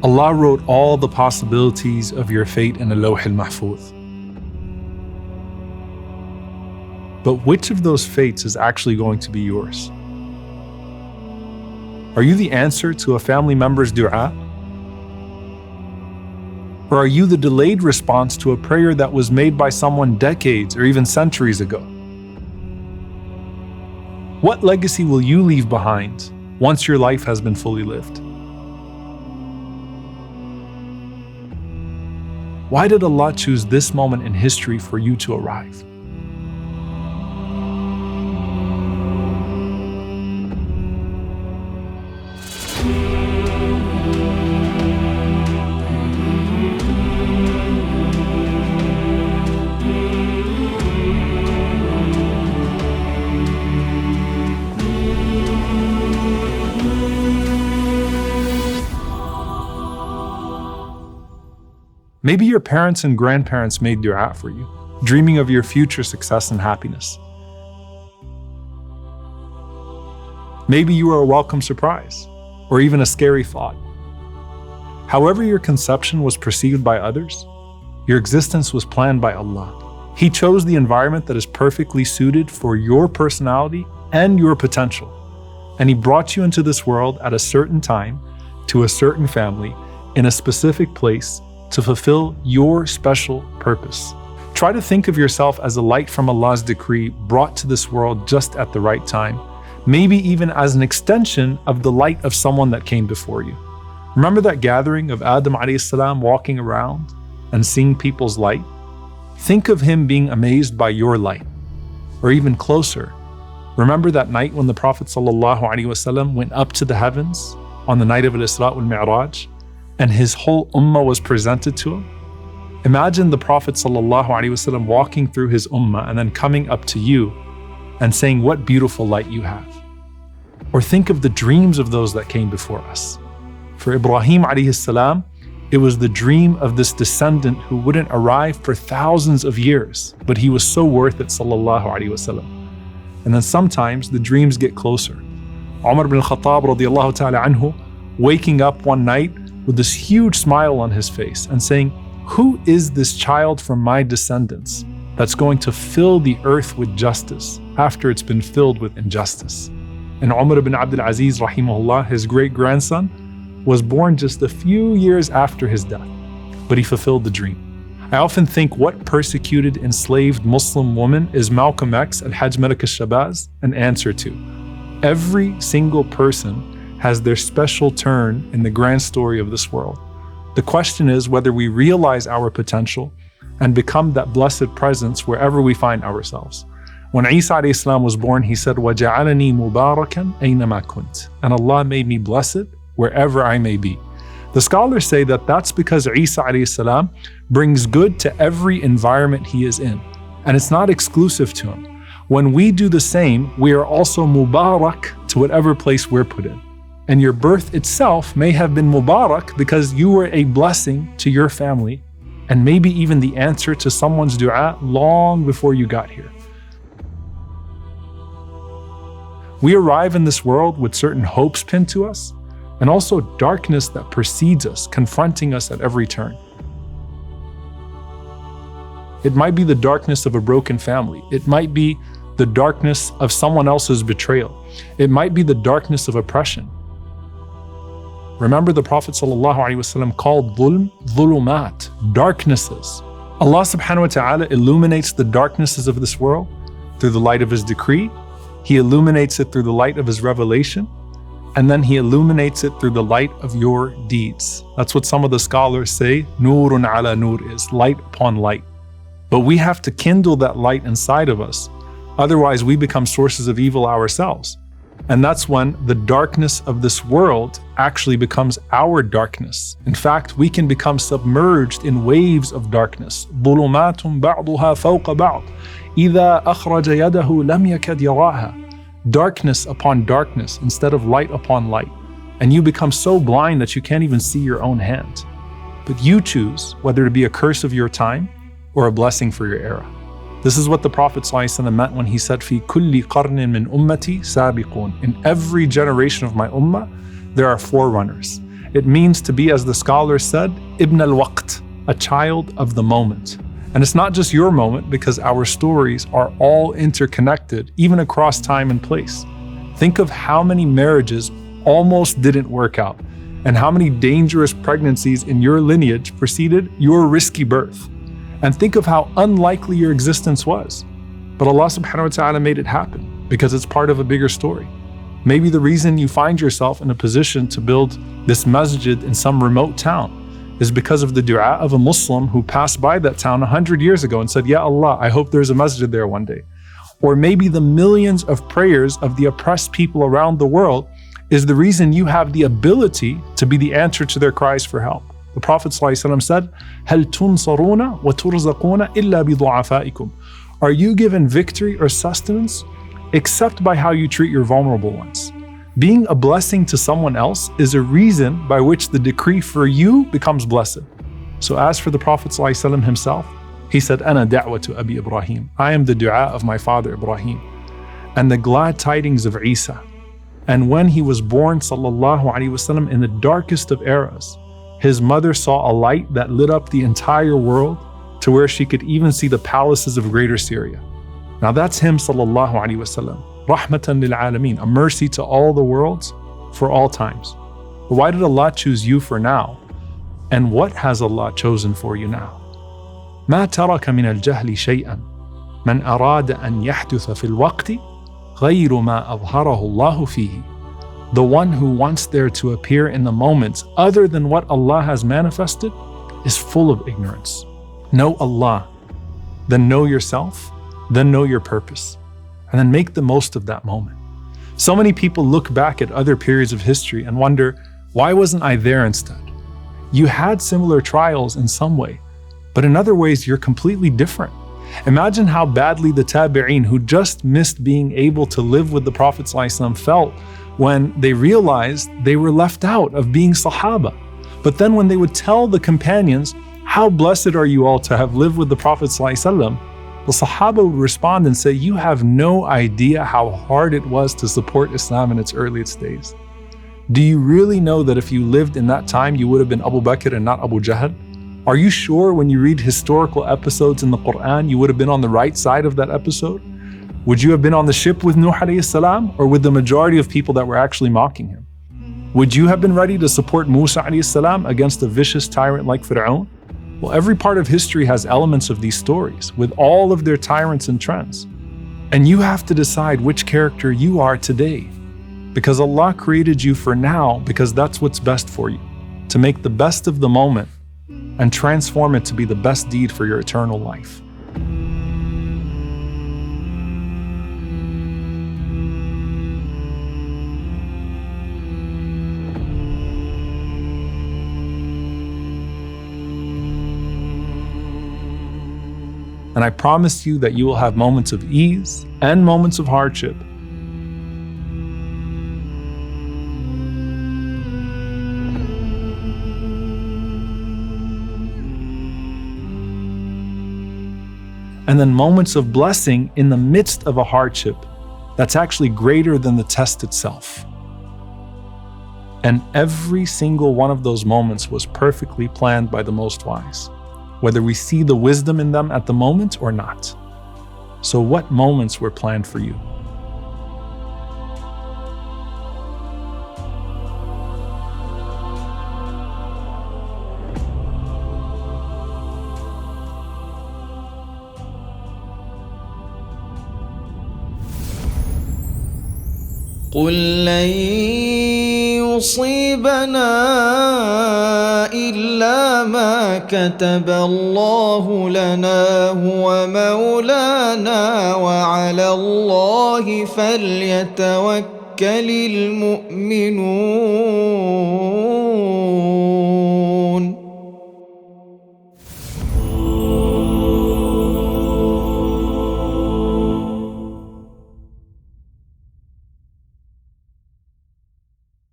Allah wrote all the possibilities of your fate in al-Lawh al-Mahfuz. But which of those fates is actually going to be yours? Are you the answer to a family member's dua? Or are you the delayed response to a prayer that was made by someone decades or even centuries ago? What legacy will you leave behind once your life has been fully lived? Why did Allah choose this moment in history for you to arrive? Maybe your parents and grandparents made dua for you, dreaming of your future success and happiness. Maybe you were a welcome surprise, or even a scary thought. However your conception was perceived by others, your existence was planned by Allah. He chose the environment that is perfectly suited for your personality and your potential. And He brought you into this world at a certain time, to a certain family, in a specific place, to fulfill your special purpose. Try to think of yourself as a light from Allah's decree brought to this world just at the right time, maybe even as an extension of the light of someone that came before you. Remember that gathering of Adam alayhi salam walking around and seeing people's light? Think of him being amazed by your light. Or even closer, remember that night when the Prophet ﷺ went up to the heavens on the night of Al-Isra wal-Mi'raj, and his whole ummah was presented to him? Imagine the Prophet ﷺ walking through his ummah and then coming up to you and saying, "What beautiful light you have." Or think of the dreams of those that came before us. For Ibrahim alayhi salam, it was the dream of this descendant who wouldn't arrive for thousands of years, but he was so worth it, sallallahu alayhi wasallam. And then sometimes the dreams get closer. Omar ibn al-Khattab radiyallahu ta'ala anhu, waking up one night with this huge smile on his face and saying, "Who is this child from my descendants that's going to fill the earth with justice after it's been filled with injustice?" And Umar ibn Abdul Aziz, rahimahullah, his great-grandson, was born just a few years after his death, but he fulfilled the dream. I often think, what persecuted, enslaved Muslim woman is Malcolm X at Hajj Malak al-Shabazz an answer to? Every single person has their special turn in the grand story of this world. The question is whether we realize our potential and become that blessed presence wherever we find ourselves. When Isa alayhi salam was born, he said, وَجَعَلَنِي مُبَارَكًا أَيْنَمَا كُنْتَ, and Allah made me blessed wherever I may be. The scholars say that that's because Isa alayhi salam brings good to every environment he is in, and it's not exclusive to him. When we do the same, we are also mubarak to whatever place we're put in. And your birth itself may have been mubarak because you were a blessing to your family, and maybe even the answer to someone's dua long before you got here. We arrive in this world with certain hopes pinned to us, and also darkness that precedes us, confronting us at every turn. It might be the darkness of a broken family. It might be the darkness of someone else's betrayal. It might be the darkness of oppression. Remember, the Prophet ﷺ called dhulm, dhulumat, darknesses. Allah subhanahu wa ta'ala illuminates the darknesses of this world through the light of His decree. He illuminates it through the light of His revelation. And then He illuminates it through the light of your deeds. That's what some of the scholars say, nurun ala nur, is light upon light. But we have to kindle that light inside of us. Otherwise, we become sources of evil ourselves. And that's when the darkness of this world actually becomes our darkness. In fact, we can become submerged in waves of darkness. ظُلُمَاتٌ بَعْضُهَا فَوْقَ بَعْضٍ إِذَا أَخْرَجَ يَدَهُ لَمْ يَكَدْ يَرَاهَا. Darkness upon darkness instead of light upon light. And you become so blind that you can't even see your own hand. But you choose whether to be a curse of your time or a blessing for your era. This is what the Prophet ﷺ meant when he said, "Fi kulli qarnin min ummati sabiqun." In every generation of my ummah, there are forerunners. It means to be, as the scholars said, ibn al-waqt, a child of the moment. And it's not just your moment, because our stories are all interconnected, even across time and place. Think of how many marriages almost didn't work out, and how many dangerous pregnancies in your lineage preceded your risky birth. And think of how unlikely your existence was. But Allah subhanahu wa ta'ala made it happen, because it's part of a bigger story. Maybe the reason you find yourself in a position to build this masjid in some remote town is because of the dua of a Muslim who passed by that town 100 years ago and said, Ya Allah, I hope there's a masjid there one day. Or maybe the millions of prayers of the oppressed people around the world is the reason you have the ability to be the answer to their cries for help. The Prophet ﷺ said, هَلْ تُنصَرُونَ وَتُرْزَقُونَ إِلَّا بِضُعَفَائِكُمْ. Are you given victory or sustenance except by how you treat your vulnerable ones? Being a blessing to someone else is a reason by which the decree for you becomes blessed. So as for the Prophet ﷺ himself, he said, أَنَا دَعْوَةُ أَبِي إِبْرَاهِيم. I am the dua of my father Ibrahim. And the glad tidings of Isa. And when he was born, sallallahu alaihi wasallam, in the darkest of eras, his mother saw a light that lit up the entire world to where she could even see the palaces of Greater Syria. Now that's him, sallallahu alaihi wasallam. Rahmatan lil alameen, a mercy to all the worlds for all times. But why did Allah choose you for now? And what has Allah chosen for you now? ما ترك من الجهل شيئا من أراد أن يحدث في الوقت غير ما أظهره الله فيه. The one who wants there to appear in the moments other than what Allah has manifested is full of ignorance. Know Allah, then know yourself, then know your purpose, and then make the most of that moment. So many people look back at other periods of history and wonder, why wasn't I there instead? You had similar trials in some way, but in other ways you're completely different. Imagine how badly the tabi'een who just missed being able to live with the Prophet ﷺ felt when they realized they were left out of being Sahaba. But then when they would tell the companions, how blessed are you all to have lived with the Prophet ﷺ, the Sahaba would respond and say, you have no idea how hard it was to support Islam in its earliest days. Do you really know that if you lived in that time, you would have been Abu Bakr and not Abu Jahl? Are you sure when you read historical episodes in the Qur'an, you would have been on the right side of that episode? Would you have been on the ship with Nuh alayhi salam, or with the majority of people that were actually mocking him? Would you have been ready to support Musa alayhi salam against a vicious tyrant like Fir'aun? Well, every part of history has elements of these stories, with all of their tyrants and trends. And you have to decide which character you are today. Because Allah created you for now, because that's what's best for you. To make the best of the moment, and transform it to be the best deed for your eternal life. And I promise you that you will have moments of ease and moments of hardship. And then moments of blessing in the midst of a hardship that's actually greater than the test itself. And every single one of those moments was perfectly planned by the Most Wise, whether we see the wisdom in them at the moment or not. So what moments were planned for you? قل لن يصيبنا إلا ما كتب الله لنا هو مولانا وعلى الله فليتوكل المؤمنون.